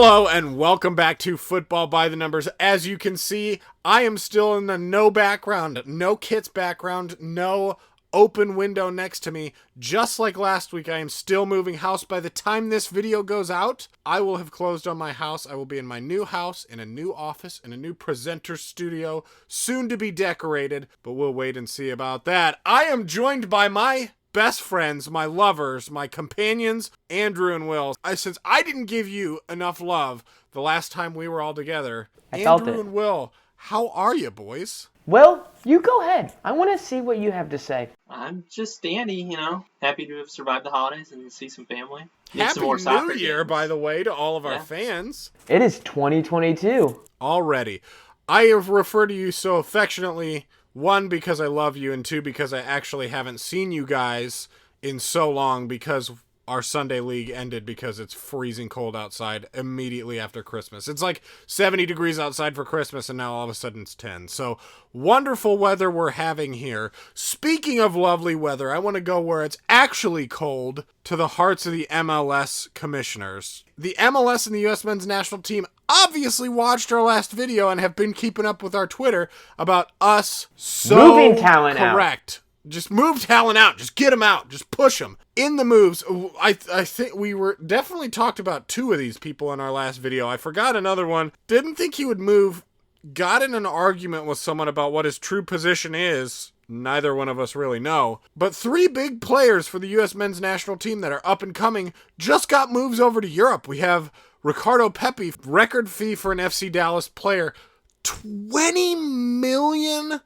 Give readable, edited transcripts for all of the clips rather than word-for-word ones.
Hello and welcome back to Football by the Numbers. As you can see, I am still in the no background, no Kit's background, no open window next to me. Just like last week, I am still moving house. By the time this video goes out, I will have closed on my house. I will be in my new house, in a new office, in a new presenter studio, soon to be decorated, but we'll wait and see about that. I am joined by my best friends, my lovers, my companions, Andrew and Will. Since I didn't give you enough love the last time we were all together, Andrew and Will, how are you, boys? Will, you go ahead. I want to see what you have to say. I'm just dandy, happy to have survived the holidays and see some family. Happy New Year, by the way, to all of our fans. It is 2022. Already. I have referred to you so affectionately, one, because I love you, and two, because I actually haven't seen you guys in so long because our Sunday league ended because it's freezing cold outside immediately after Christmas. It's like 70 degrees outside for Christmas, and now all of a sudden it's 10. So, wonderful weather we're having here. Speaking of lovely weather, I want to go where it's actually cold, to the hearts of the MLS commissioners. The MLS and the US men's national team obviously watched our last video and have been keeping up with our Twitter about us moving talent correct. Just move talent out. Just get them out. Just push them. In the moves, I think we were definitely talked about two of these people in our last video. I forgot another one. Didn't think he would move. Got in an argument with someone about what his true position is. Neither one of us really know. But three big players for the U.S. men's national team that are up and coming just got moves over to Europe. We have Ricardo Pepi, record fee for an FC Dallas player, $20 million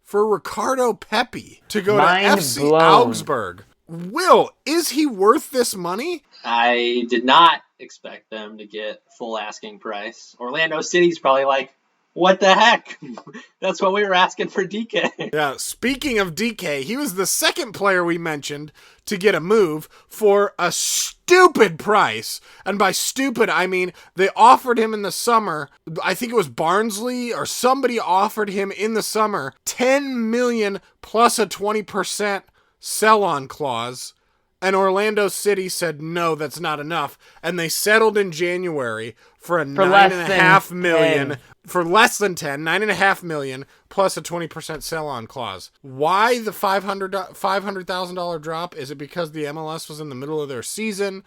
for Ricardo Pepi to go to FC Augsburg. Will, is he worth this money? I did not expect them to get full asking price. Orlando City's probably like, what the heck? That's what we were asking for DK. Yeah, speaking of DK, he was the second player we mentioned to get a move for a stupid price. And by stupid, I mean they offered him in the summer, I think it was Barnsley or somebody offered him in the summer, $10 million plus a 20% sell-on clause. And Orlando City said, no, that's not enough. And they settled in January for $9.5 million. For less than 10, $9.5 million plus a 20% sell-on clause. Why the $500,000 drop? Is it because the MLS was in the middle of their season?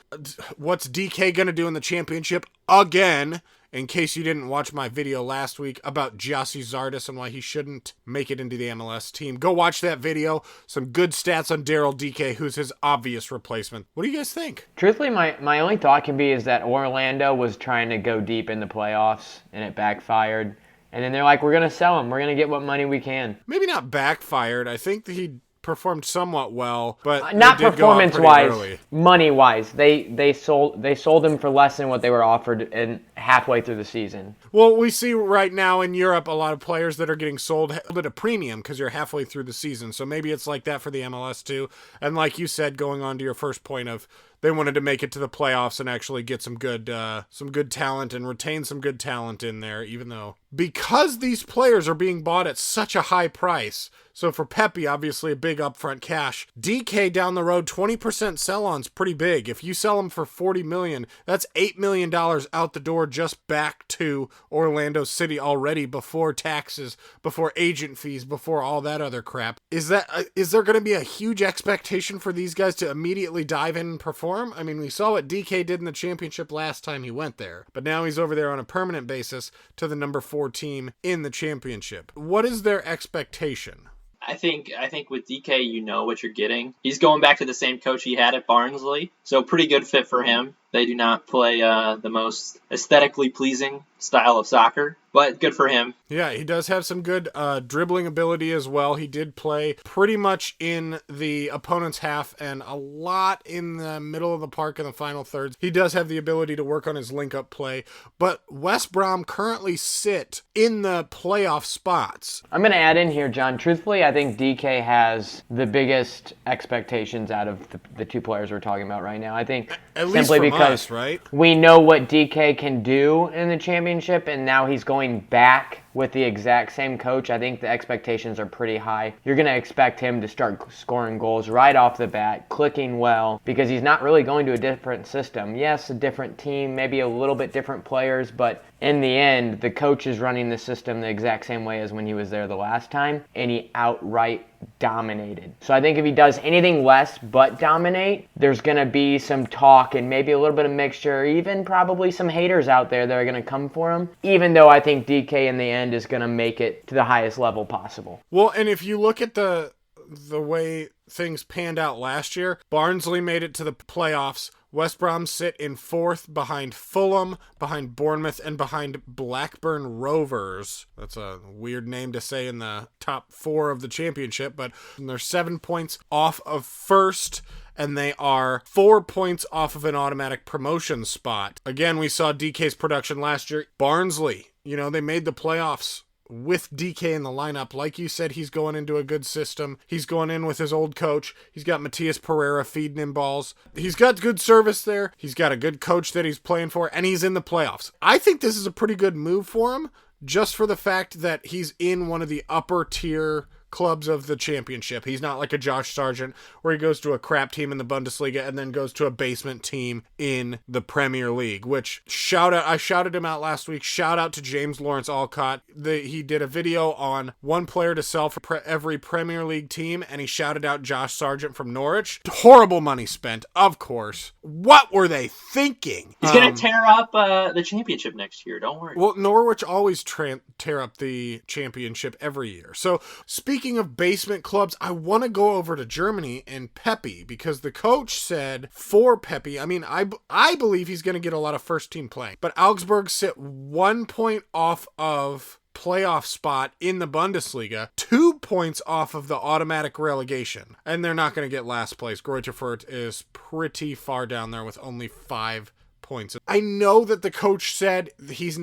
What's DK going to do in the championship again? In case you didn't watch my video last week about Gyasi Zardes and why he shouldn't make it into the MLS team, go watch that video. Some good stats on Daryl DK, who's his obvious replacement. What do you guys think? Truthfully, my only thought can be is that Orlando was trying to go deep in the playoffs, and it backfired. And then they're like, we're going to sell him. We're going to get what money we can. Maybe not backfired. I think that he performed somewhat well, but not performance-wise, money-wise. They sold him for less than what they were offered and halfway through the season. Well, we see right now in Europe a lot of players that are getting sold at a premium because you're halfway through the season. So maybe it's like that for the MLS too. And like you said, going on to your first point of they wanted to make it to the playoffs and actually get some good talent and retain some good talent in there, even though because these players are being bought at such a high price. So for Pepi, obviously a big upfront cash. DK down the road, 20% sell-on's pretty big. If you sell him for $40 million, that's $8 million out the door just back to Orlando City already before taxes, before agent fees, before all that other crap. Is there going to be a huge expectation for these guys to immediately dive in and perform? I mean, we saw what DK did in the championship last time he went there, but now he's over there on a permanent basis to the number 4 team in the championship. What is their expectation? I think with DK, you know what you're getting. He's going back to the same coach he had at Barnsley, so pretty good fit for him. They do not play the most aesthetically pleasing style of soccer, but good for him. Yeah, he does have some good dribbling ability as well. He did play pretty much in the opponent's half and a lot in the middle of the park in the final thirds. He does have the ability to work on his link-up play, but West Brom currently sit in the playoff spots. I'm going to add in here, John. Truthfully, I think DK has the biggest expectations out of the two players we're talking about right now. I think simply because right? we know what DK can do in the championship, and now he's going back with the exact same coach, I think the expectations are pretty high. You're going to expect him to start scoring goals right off the bat, clicking well, because he's not really going to a different system. Yes, a different team, maybe a little bit different players, but in the end, the coach is running the system the exact same way as when he was there the last time, and he outright dominated. So I think if he does anything less but dominate, there's going to be some talk and maybe a little bit of mixture, even probably some haters out there that are going to come for him, even though I think DK in the end is going to make it to the highest level possible. Well, and if you look at the way things panned out last year, Barnsley made it to the playoffs. West Brom sit in 4th behind Fulham, behind Bournemouth, and behind Blackburn Rovers. That's a weird name to say in the top 4 of the championship, but they're 7 points off of first, and they are 4 points off of an automatic promotion spot. Again, we saw DK's production last year. Barnsley, they made the playoffs with DK in the lineup. Like you said, he's going into a good system. He's going in with his old coach. He's got Matias Pereira feeding him balls. He's got good service there. He's got a good coach that he's playing for, and he's in the playoffs. I think this is a pretty good move for him, just for the fact that he's in one of the upper tier clubs of the championship. He's not like a Josh Sargent where he goes to a crap team in the Bundesliga and then goes to a basement team in the Premier League, which I shouted him out last week. Shout out to James Lawrence Alcott. He did a video on one player to sell for every Premier League team, and he shouted out Josh Sargent from Norwich. Horrible money spent, of course. What were they thinking? He's going to tear up the championship next year. Don't worry. Well, Norwich always tear up the championship every year. So speaking of basement clubs, I want to go over to Germany and Pepe, because the coach said for Pepe, I believe he's going to get a lot of first team play, but Augsburg sit 1 point off of playoff spot in the Bundesliga, 2 points off of the automatic relegation, and they're not going to get last place. Greuther Fürth is pretty far down there with only 5 points. I know that the coach said he's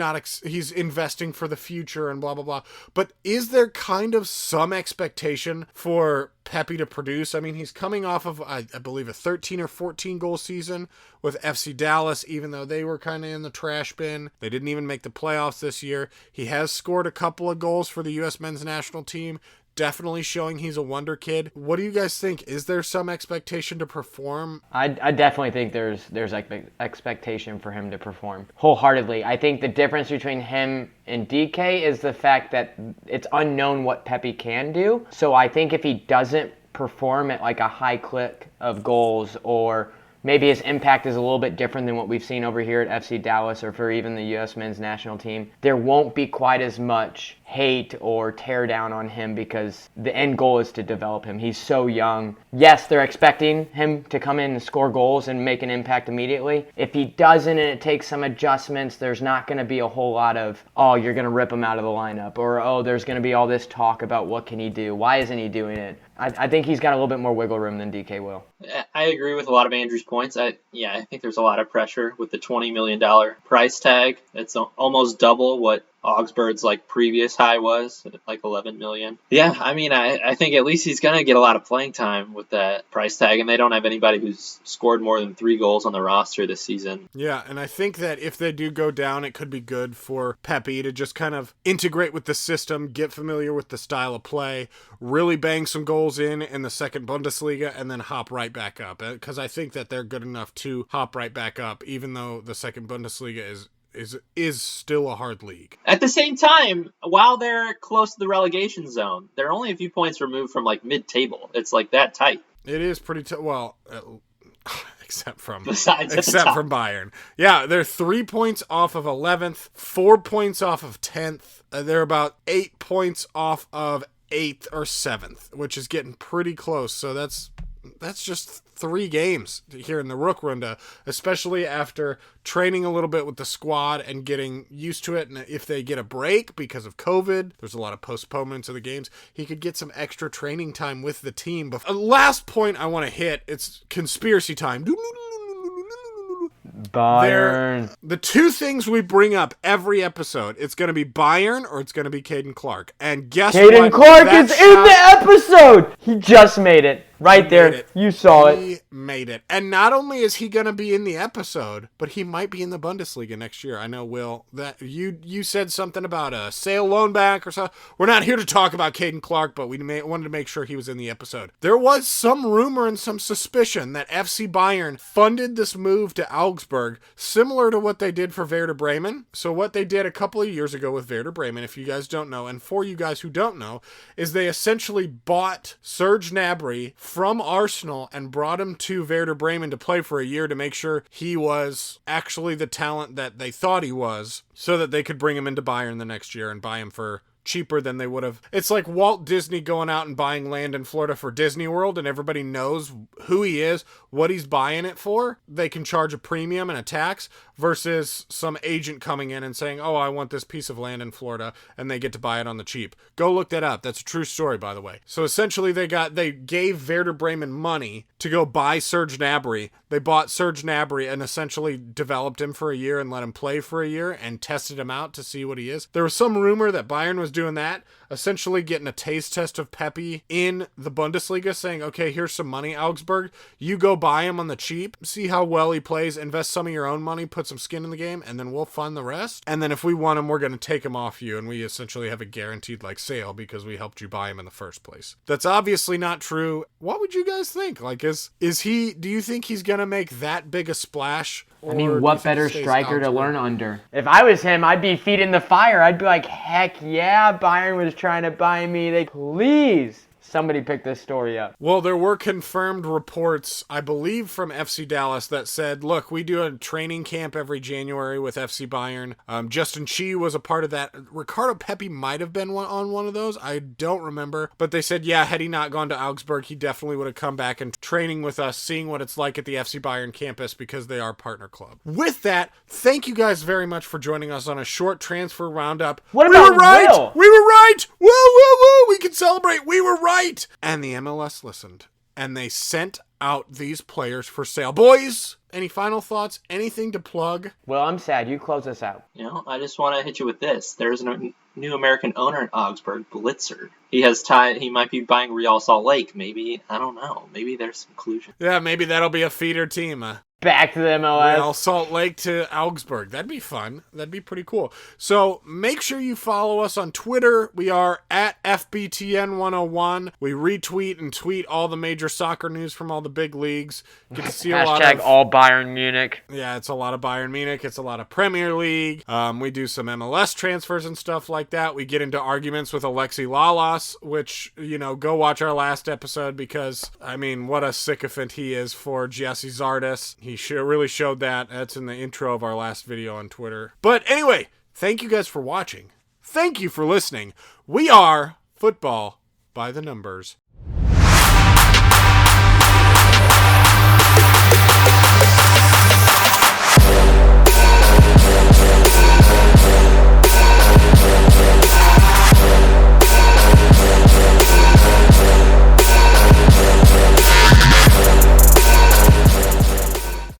investing for the future and blah blah blah, but is there kind of some expectation for Pepe to produce? He's coming off of I believe a 13 or 14 goal season with FC Dallas, even though they were kind of in the trash bin. They didn't even make the playoffs this year. He has scored a couple of goals for the U.S. men's national team. Definitely showing he's a wonder kid. What do you guys think? Is there some expectation to perform? I definitely think there's expectation for him to perform wholeheartedly. I think the difference between him and DK is the fact that it's unknown what Pepe can do. So I think if he doesn't perform at like a high click of goals, or maybe his impact is a little bit different than what we've seen over here at FC Dallas or for even the U.S. men's national team, there won't be quite as much hate or tear down on him, because the end goal is to develop him. He's so young. Yes, they're expecting him to come in and score goals and make an impact immediately. If he doesn't and it takes some adjustments, there's not going to be a whole lot of, oh, you're going to rip him out of the lineup, or, oh, there's going to be all this talk about what can he do? Why isn't he doing it? I think he's got a little bit more wiggle room than DK will. I agree with a lot of Andrew's points. I think there's a lot of pressure with the $20 million price tag. It's almost double what Augsburg's previous high was, at 11 million. Yeah, I think at least he's going to get a lot of playing time with that price tag, and they don't have anybody who's scored more than 3 goals on the roster this season. Yeah, and I think that if they do go down, it could be good for Pepe to just kind of integrate with the system, get familiar with the style of play, really bang some goals in the second Bundesliga, and then hop right back up. Because I think that they're good enough to hop right back up, even though the second Bundesliga is still a hard league. At the same time, while they're close to the relegation zone, they're only a few points removed from mid-table. It's that tight. It is pretty well, except from Bayern. Yeah, they're 3 points off of 11th, 4 points off of 10th. They're about 8 points off of 8th or 7th, which is getting pretty close. So that's just 3 games here in the Rückrunde, especially after training a little bit with the squad and getting used to it. And if they get a break because of COVID, there's a lot of postponements of the games, he could get some extra training time with the team. But last point I want to hit, it's conspiracy time. Bayern. The 2 things we bring up every episode, it's going to be Bayern or it's going to be Caden Clark. And guess what? Caden Clark is in the episode! He just made it. Right there. You saw it. He made it. And not only is he going to be in the episode, but he might be in the Bundesliga next year. I know, Will, that you said something about a sale loan back or something. We're not here to talk about Caden Clark, but we wanted to make sure he was in the episode. There was some rumor and some suspicion that FC Bayern funded this move to Augsburg, similar to what they did for Werder Bremen. So what they did a couple of years ago with Werder Bremen, if you guys don't know, and for you guys who don't know, is they essentially bought Serge Gnabry from Arsenal and brought him to Werder Bremen to play for a year to make sure he was actually the talent that they thought he was, so that they could bring him into Bayern the next year and buy him for cheaper than they would have. It's like Walt Disney going out and buying land in Florida for Disney World, and everybody knows who he is, what he's buying it for. They can charge a premium and a tax versus some agent coming in and saying, oh, I want this piece of land in Florida, and they get to buy it on the cheap. Go look that up. That's a true story, by the way. So essentially they gave Werder Bremen money to go buy Serge Gnabry. They bought Serge Gnabry and essentially developed him for a year and let him play for a year and tested him out to see what he is. There was some rumor that Bayern was doing that, essentially getting a taste test of Pepe in the Bundesliga, saying, okay, here's some money, Augsburg. You go buy him on the cheap, see how well he plays, invest some of your own money, put some skin in the game, and then we'll fund the rest. And then if we want him, we're going to take him off you, and we essentially have a guaranteed sale because we helped you buy him in the first place. That's obviously not true. What would you guys think? Do you think he's going to make that big a splash? I mean, what better striker to learn under? If I was him, I'd be feet in the fire. I'd be like, heck yeah, Bayern was trying to buy me. Please. Somebody picked this story up. Well, there were confirmed reports, I believe, from FC Dallas that said, look, we do a training camp every January with FC Bayern. Justin Chi was a part of that. Ricardo Pepi might have been on one of those. I don't remember. But they said, yeah, had he not gone to Augsburg, he definitely would have come back and training with us, seeing what it's like at the FC Bayern campus because they are partner club. With that, thank you guys very much for joining us on a short transfer roundup. What about Will? We were right! Woo, woo, woo! We can celebrate! We were right! And the MLS listened, and they sent out these players for sale. Boys, any final thoughts? Anything to plug? Well, I'm sad. You close us out. I just want to hit you with this. There's a new American owner in Augsburg, Blitzer. He might be buying Real Salt Lake. Maybe, I don't know. Maybe there's some collusion. Yeah, maybe that'll be a feeder team. Back to the MLS. Real Salt Lake to Augsburg. That'd be fun. That'd be pretty cool. So make sure you follow us on Twitter. We are at FBTN101. We retweet and tweet all the major soccer news from all the big leagues. Get to see a lot of all Bayern Munich. Yeah, it's a lot of Bayern Munich. It's a lot of Premier League. We do some MLS transfers and stuff like that. We get into arguments with Alexi Lalas, which, go watch our last episode because, what a sycophant he is for Jesse Zardes. He really showed that. That's in the intro of our last video on Twitter. But anyway, thank you guys for watching. Thank you for listening. We are Football by the Numbers.